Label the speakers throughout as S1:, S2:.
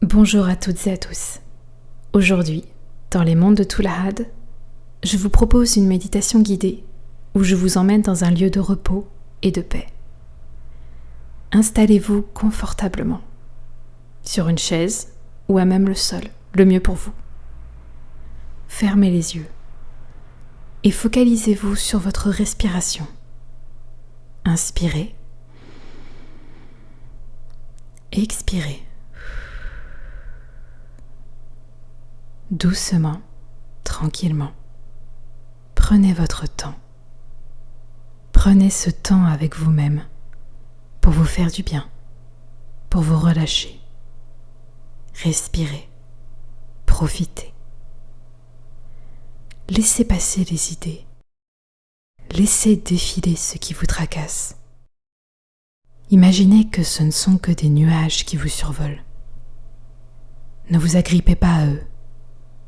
S1: Bonjour à toutes et à tous. Aujourd'hui, dans les mondes de Toulahad, je vous propose une méditation guidée où je vous emmène dans un lieu de repos et de paix. Installez-vous confortablement, sur une chaise ou à même le sol, le mieux pour vous. Fermez les yeux et focalisez-vous sur votre respiration. Inspirez, expirez. Doucement, tranquillement. Prenez votre temps. Prenez ce temps avec vous-même pour vous faire du bien, pour vous relâcher. Respirez, profitez. Laissez passer les idées. Laissez défiler ce qui vous tracasse. Imaginez que ce ne sont que des nuages qui vous survolent. Ne vous agrippez pas à eux.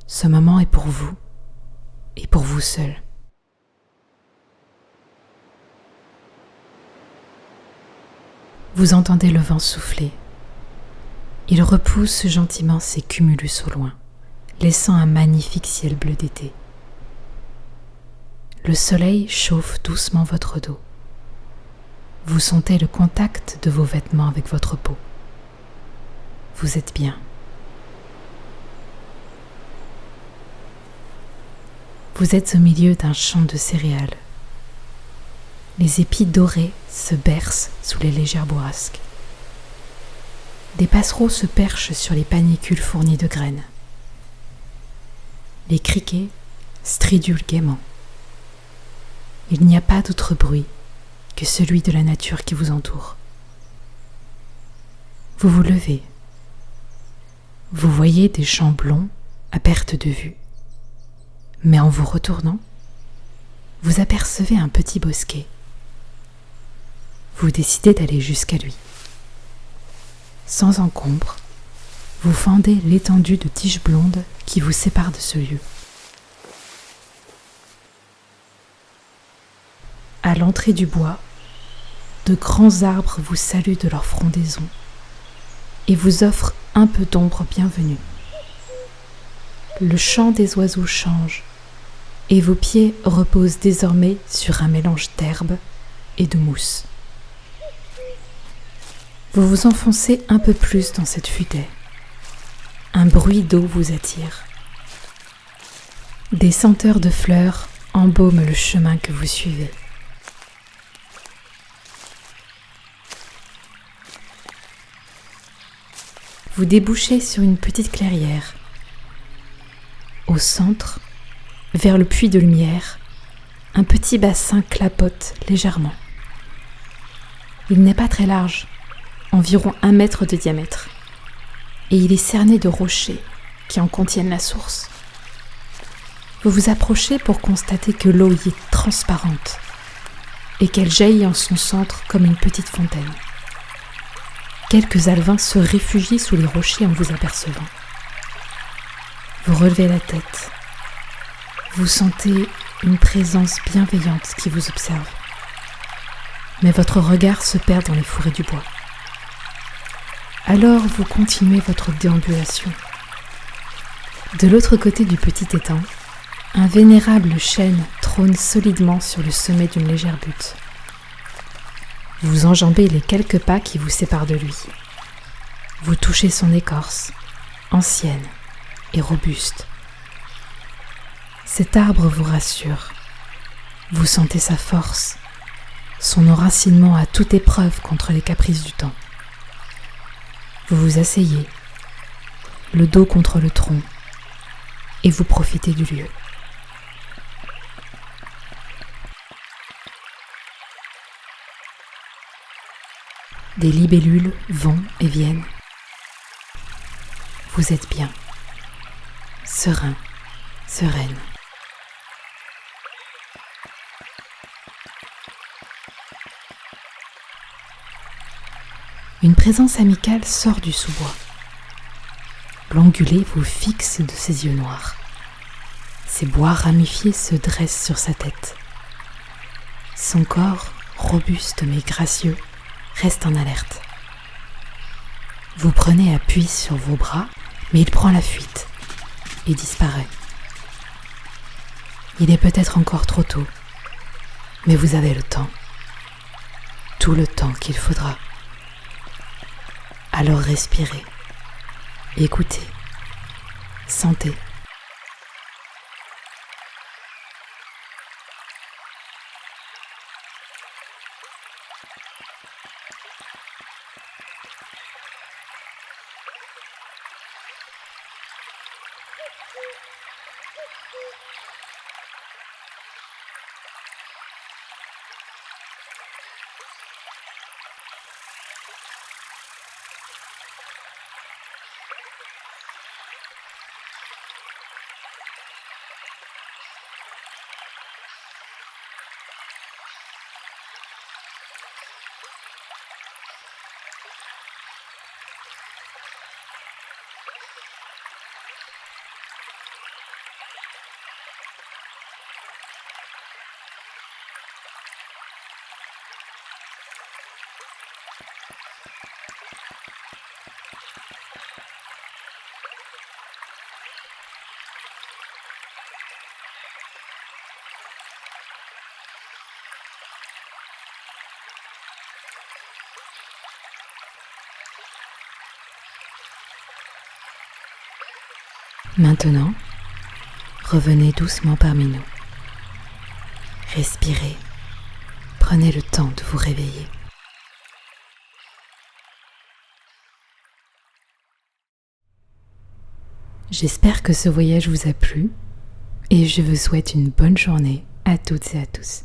S1: Ce moment est pour vous et pour vous seul. Vous entendez le vent souffler. Il repousse gentiment ses cumulus au loin, laissant un magnifique ciel bleu d'été. Le soleil chauffe doucement votre dos. Vous sentez le contact de vos vêtements avec votre peau. Vous êtes bien. Vous êtes au milieu d'un champ de céréales. Les épis dorés se bercent sous les légères bourrasques. Des passereaux se perchent sur les panicules fournies de graines. Les criquets stridulent gaiement. Il n'y a pas d'autre bruit que celui de la nature qui vous entoure. Vous vous levez. Vous voyez des champs blonds à perte de vue. Mais en vous retournant, vous apercevez un petit bosquet. Vous décidez d'aller jusqu'à lui. Sans encombre, vous fendez l'étendue de tiges blondes qui vous sépare de ce lieu. À l'entrée du bois, de grands arbres vous saluent de leur frondaison et vous offrent un peu d'ombre bienvenue. Le chant des oiseaux change et vos pieds reposent désormais sur un mélange d'herbe et de mousse. Vous vous enfoncez un peu plus dans cette futaie. Un bruit d'eau vous attire. Des senteurs de fleurs embaument le chemin que vous suivez. Vous débouchez sur une petite clairière. Au centre, vers le puits de lumière, un petit bassin clapote légèrement. Il n'est pas très large, environ 1 mètre de diamètre, et il est cerné de rochers qui en contiennent la source. Vous vous approchez pour constater que l'eau y est transparente et qu'elle jaillit en son centre comme une petite fontaine. Quelques alevins se réfugient sous les rochers en vous apercevant. Vous relevez la tête. Vous sentez une présence bienveillante qui vous observe. Mais votre regard se perd dans les fourrés du bois. Alors vous continuez votre déambulation. De l'autre côté du petit étang, un vénérable chêne trône solidement sur le sommet d'une légère butte. Vous enjambez les quelques pas qui vous séparent de lui. Vous touchez son écorce, ancienne et robuste. Cet arbre vous rassure. Vous sentez sa force, son enracinement à toute épreuve contre les caprices du temps. Vous vous asseyez, le dos contre le tronc, et vous profitez du lieu. Des libellules vont et viennent. Vous êtes bien, serein, sereine. Une présence amicale sort du sous-bois. L'ongulé vous fixe de ses yeux noirs. Ses bois ramifiés se dressent sur sa tête. Son corps, robuste mais gracieux, reste en alerte. Vous prenez appui sur vos bras, mais il prend la fuite et disparaît. Il est peut-être encore trop tôt, mais vous avez le temps, tout le temps qu'il faudra. Alors respirez, écoutez, sentez. Maintenant, revenez doucement parmi nous. Respirez, prenez le temps de vous réveiller. J'espère que ce voyage vous a plu et je vous souhaite une bonne journée à toutes et à tous.